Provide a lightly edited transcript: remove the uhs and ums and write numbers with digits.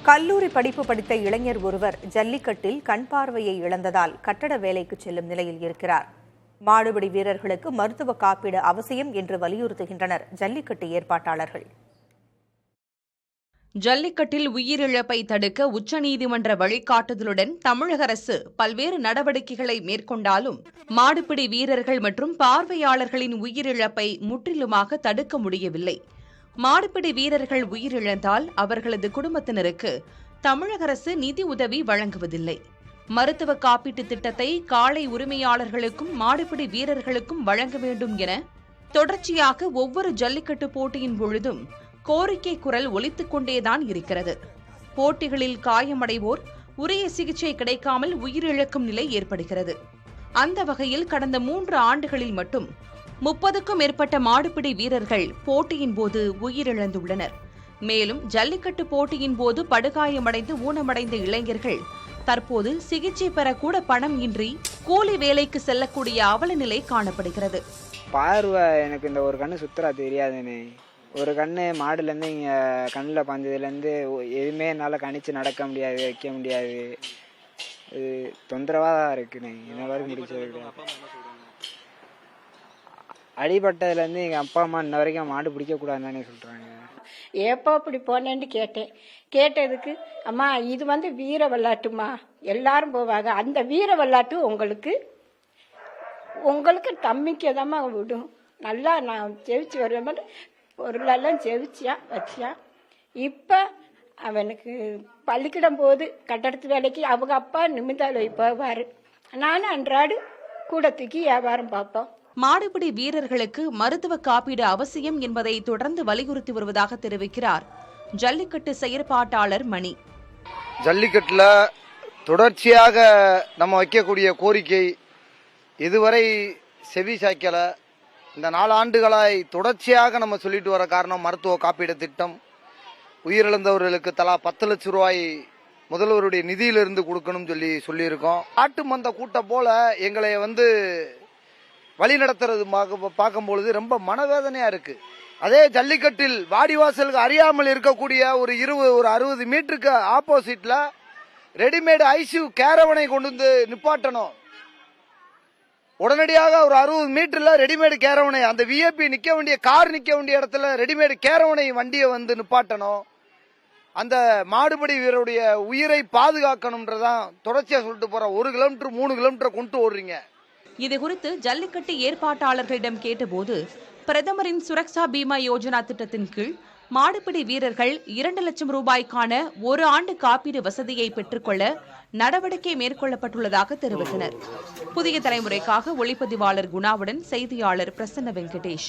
கல்லூரி படிப்பு படித்த இளைஞர் ஒருவர் ஜல்லிக்கட்டில் கண் பார்வையை இழந்ததால் கட்டட வேலைக்கு செல்லும் நிலையில் இருக்கிறார். மாடுபிடி வீரர்களுக்கு மருத்துவ காப்பீடு அவசியம் என்று வலியுறுத்துகின்றனர் ஜல்லிக்கட்டு ஏற்பாட்டாளர்கள். ஜல்லிக்கட்டில் உயிரிழப்பை தடுக்க உச்சநீதிமன்ற வழிகாட்டுதலுடன் தமிழக அரசு பல்வேறு நடவடிக்கைகளை மேற்கொண்டாலும் மாடுபிடி வீரர்கள் மற்றும் பார்வையாளர்களின் உயிரிழப்பை முற்றிலுமாக தடுக்க முடியவில்லை. மாடுபிடி வீரர்கள் உயிரிழந்தால் அவர்களது குடும்பத்தினருக்கு தமிழக அரசு நிதி உதவி வழங்குவதில்லை. மருத்துவ காப்பீட்டு திட்டத்தை காளை உரிமையாளர்களுக்கும் மாடுபிடி வீரர்களுக்கும் வழங்க வேண்டும் என தொடர்ச்சியாக ஒவ்வொரு ஜல்லிக்கட்டு போட்டியின் பொழுதும் கோரிக்கை குரல் ஒலித்துக் கொண்டேதான் இருக்கிறது. போட்டிகளில் காயமடைவோர் உரிய சிகிச்சை கிடைக்காமல் உயிரிழக்கும் நிலை ஏற்படுகிறது. அந்த வகையில் கடந்த 3 ஆண்டுகளில் மட்டும் 30க்கும் மேற்பட்ட மாடுபிடி வீரர்கள் போட்டியின் போது உயிரிழந்துள்ளனர். மேலும் ஜல்லிக்கட்டு போட்டியின் போது படுகாயமடைந்து ஊனமடைந்த இளைஞர்கள் தற்போது சிகிச்சை பெறக்கூட பணம் இன்றி கூலி வேலைக்கு செல்லக்கூடிய அவல நிலை காணப்படுகிறது. பார்வை எனக்கு இந்த ஒரு கண்ணு சுத்தரா தெரியாதுன்னு, ஒரு கண்ணு மாடுலேருந்து இங்கே கண்ணில் பாஞ்சதுலேருந்து எதுவுமே என்னால் கணிச்சு நடக்க முடியாது, வைக்க முடியாது. இது தொந்தரவாக தான் இருக்குண்ணே. என்ன வரைக்கும் முடிச்சது அடிபட்டதுலேருந்து எங்கள் அப்பா அம்மா இன்ன வரைக்கும் மாடு பிடிக்கக்கூடாதுன்னு சொல்கிறாங்க. ஏப்போ அப்படி போனேன்னு கேட்டதுக்கு அம்மா இது வீர விளையாட்டுமா, எல்லாரும் போவாங்க, அந்த வீர விளையாட்டு உங்களுக்கு தம்மிக்கதாம்மா விடும். நல்லா நான் ஜெயிச்சு வருவேன், பொருளெல்லாம் ஜெயிச்சியா வச்சியா. இப்போ அவனுக்கு பள்ளிக்கிடம் போது கட்டடத்து வேலைக்கு அவங்க அப்பா நிமிந்தால் போவார், நானும் அன்றாடு கூட தூக்கி வியாபாரம் பார்ப்போம். மாடுபிடி வீரர்களுக்கு மருத்துவ காப்பீடு அவசியம் என்பதை தொடர்ந்து வலியுறுத்தி வருவதாக தெரிவிக்கிறார் ஜல்லிக்கட்டு செயற்பாட்டாளர் மணி. ஜல்லிக்கட்டுல தொடர்ச்சியாக நம்ம வைக்கக்கூடிய கோரிக்கை இதுவரை செவி சாய்க்கல. இந்த 4 ஆண்டுகளாய் தொடர்ச்சியாக நம்ம சொல்லிட்டு வர காரணம் மருத்துவ காப்பீடு திட்டம். உயிரிழந்தவர்களுக்கு தலா 10 லட்சம் ரூபாய் முதல்வருடைய நிதியிலிருந்து கொடுக்கணும் சொல்லியிருக்கோம். ஆட்டு மந்த கூட்டம் போல எங்களை வழி நடத்துறது பார்க்கும்பொழுது ரொம்ப மனவேதனையா இருக்கு. அதே ஜல்லிக்கட்டில் வாடிவாசலுக்கு அறியாமல் இருக்கக்கூடிய ஒரு 60 மீட்டருக்கு ஆப்போசிட்ல ரெடிமேடு ஐசியூ கேரவனை கொண்டு வந்து நிப்பாட்டணும். உடனடியாக ஒரு 60 மீட்டர்ல ரெடிமேடு கேரவனை, அந்த விஐபி நிக்க வேண்டிய கார் நிக்க வேண்டிய இடத்துல ரெடிமேடு கேரவனை வண்டியை நிப்பாட்டணும். அந்த மாடுபிடி வீரருடைய உயிரை பாதுகாக்கணும்ன்றதான் தொடர்ச்சியா சொல்லிட்டு போற. 1 கிலோமீட்டர் 3 கிலோமீட்டர் கொண்டு ஓடுறீங்க. இதுகுறித்து ஜல்லிக்கட்டு ஏற்பாட்டாளர்களிடம் கேட்டபோது பிரதமரின் சுரக்ஷா பீமா யோஜனா திட்டத்தின் கீழ் மாடுபிடி வீரர்கள் 2 லட்சம் ரூபாய்க்கான 1 ஆண்டு காப்பீடு வசதியை பெற்றுக்கொள்ள நடவடிக்கை மேற்கொள்ளப்பட்டுள்ளதாக தெரிவித்தனர். புதிய தலைமுறைக்காக ஒளிப்பதிவாளர் குணாவுடன் செய்தியாளர் பிரசன்ன வெங்கடேஷ்.